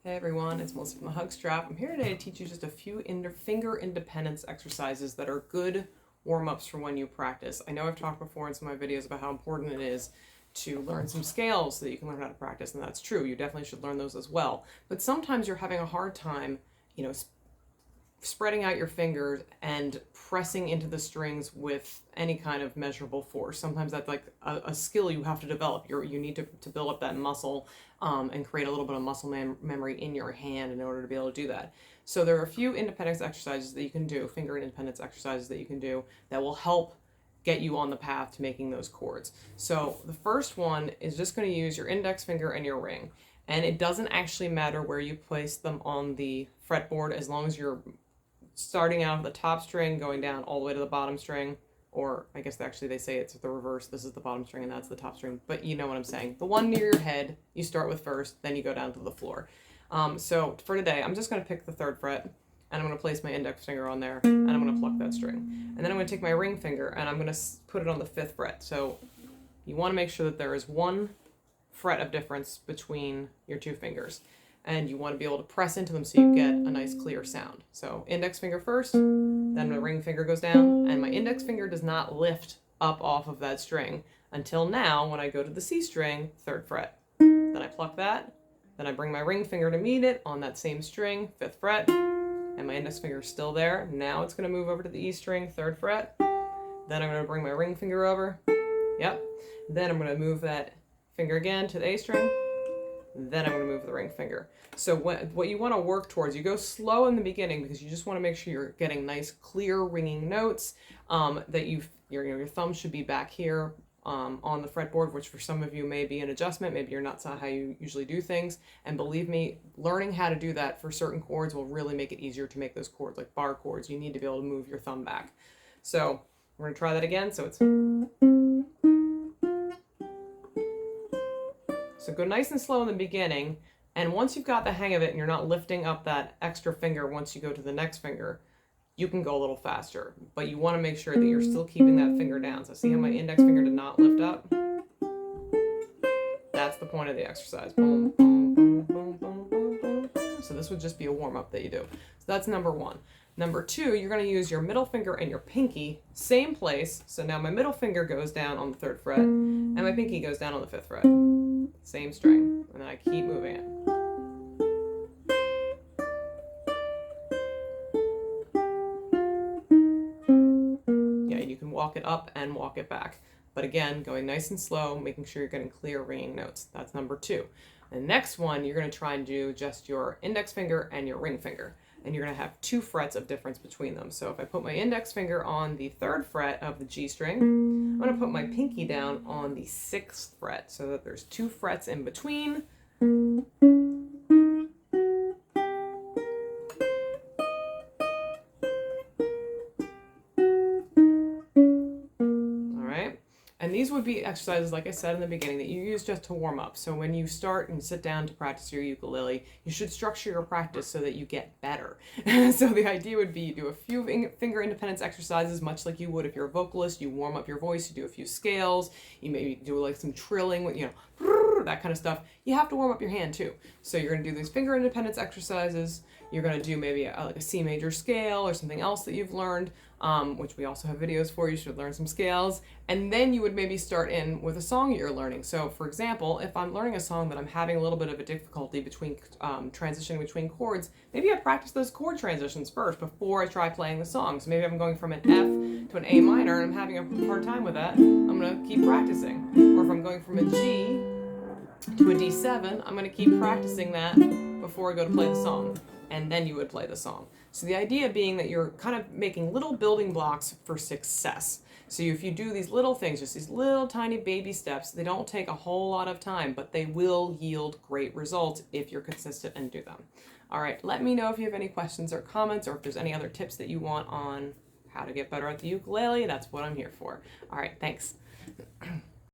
Hey everyone, it's Melissa from the Hug Strap. I'm here today to teach you just a few finger independence exercises that are good warm-ups for when you practice. I know I've talked before in some of my videos about how important it is to learn some scales so that you can learn how to practice, and that's true. You definitely should learn those as well. But sometimes you're having a hard time, spreading out your fingers and pressing into the strings with any kind of measurable force. Sometimes that's like a skill you have to develop. You need to build up that muscle and create a little bit of muscle memory in your hand in order to be able to do that. So there are a few independence exercises that you can do, finger independence exercises that you can do that will help get you on the path to making those chords. So the first one is just going to use your index finger and your ring. And it doesn't actually matter where you place them on the fretboard as long as you're starting out of the top string, going down all the way to the bottom string, or I guess actually they say it's the reverse. This is the bottom string and that's the top string, but you know what I'm saying. The one near your head, you start with first, then you go down to the floor. So for today, I'm just going to pick the 3rd fret, and I'm going to place my index finger on there, and I'm going to pluck that string. And then I'm going to take my ring finger, and I'm going to put it on the 5th fret. So you want to make sure that there is 1 fret of difference between your 2 fingers. And you want to be able to press into them so you get a nice clear sound. So index finger first, then my ring finger goes down, and my index finger does not lift up off of that string until now when I go to the C string, 3rd fret. Then I pluck that, then I bring my ring finger to meet it on that same string, 5th fret, and my index finger is still there. Now it's going to move over to the E string, 3rd fret. Then I'm going to bring my ring finger over. Yep. Then I'm going to move that finger again to the A string. Then I'm going to move the ring finger. So what you want to work towards, you go slow in the beginning because you just want to make sure you're getting nice, clear, ringing notes, that your thumb should be back here on the fretboard, which for some of you may be an adjustment. Maybe you're not how you usually do things. And believe me, learning how to do that for certain chords will really make it easier to make those chords, like bar chords. You need to be able to move your thumb back. So we're going to try that again. So it's... So go nice and slow in the beginning, and once you've got the hang of it and you're not lifting up that extra finger once you go to the next finger, you can go a little faster. But you want to make sure that you're still keeping that finger down. So see how my index finger did not lift up? That's the point of the exercise. Boom, boom, boom, boom, boom, boom, boom. So this would just be a warm-up that you do. So that's number 1. Number 2, you're going to use your middle finger and your pinky, same place. So now my middle finger goes down on the 3rd fret, and my pinky goes down on the 5th fret. Same string, and then I keep moving it. Yeah, you can walk it up and walk it back. But again, going nice and slow, making sure you're getting clear ringing notes. That's number 2. The next one, you're going to try and do just your index finger and your ring finger. And you're going to have 2 frets of difference between them. So if I put my index finger on the 3rd fret of the G string, I'm going to put my pinky down on the 6th fret so that there's 2 frets in between. And these would be exercises, like I said in the beginning, that you use just to warm up. So when you start and sit down to practice your ukulele, you should structure your practice so that you get better. So the idea would be you do a few finger independence exercises, much like you would if you're a vocalist. You warm up your voice, you do a few scales, you maybe do like some trilling with, that kind of stuff. You have to warm up your hand too. So you're going to do these finger independence exercises. You're going to do maybe like a C major scale or something else that you've learned, which we also have videos for. You should learn some scales. And then you would maybe start in with a song that you're learning. So for example, if I'm learning a song that I'm having a little bit of a difficulty between transitioning between chords, maybe I practice those chord transitions first before I try playing the song. So maybe I'm going from an F to an A minor and I'm having a hard time with that. I'm going to keep practicing. Or if I'm going from a G to a D7, I'm going to keep practicing that before I go to play the song. And then you would play the song. So the idea being that you're kind of making little building blocks for success. So if you do these little things, just these little tiny baby steps, they don't take a whole lot of time, but they will yield great results if you're consistent and do them. All right, let me know if you have any questions or comments, or if there's any other tips that you want on how to get better at the ukulele. That's what I'm here for. All right, thanks.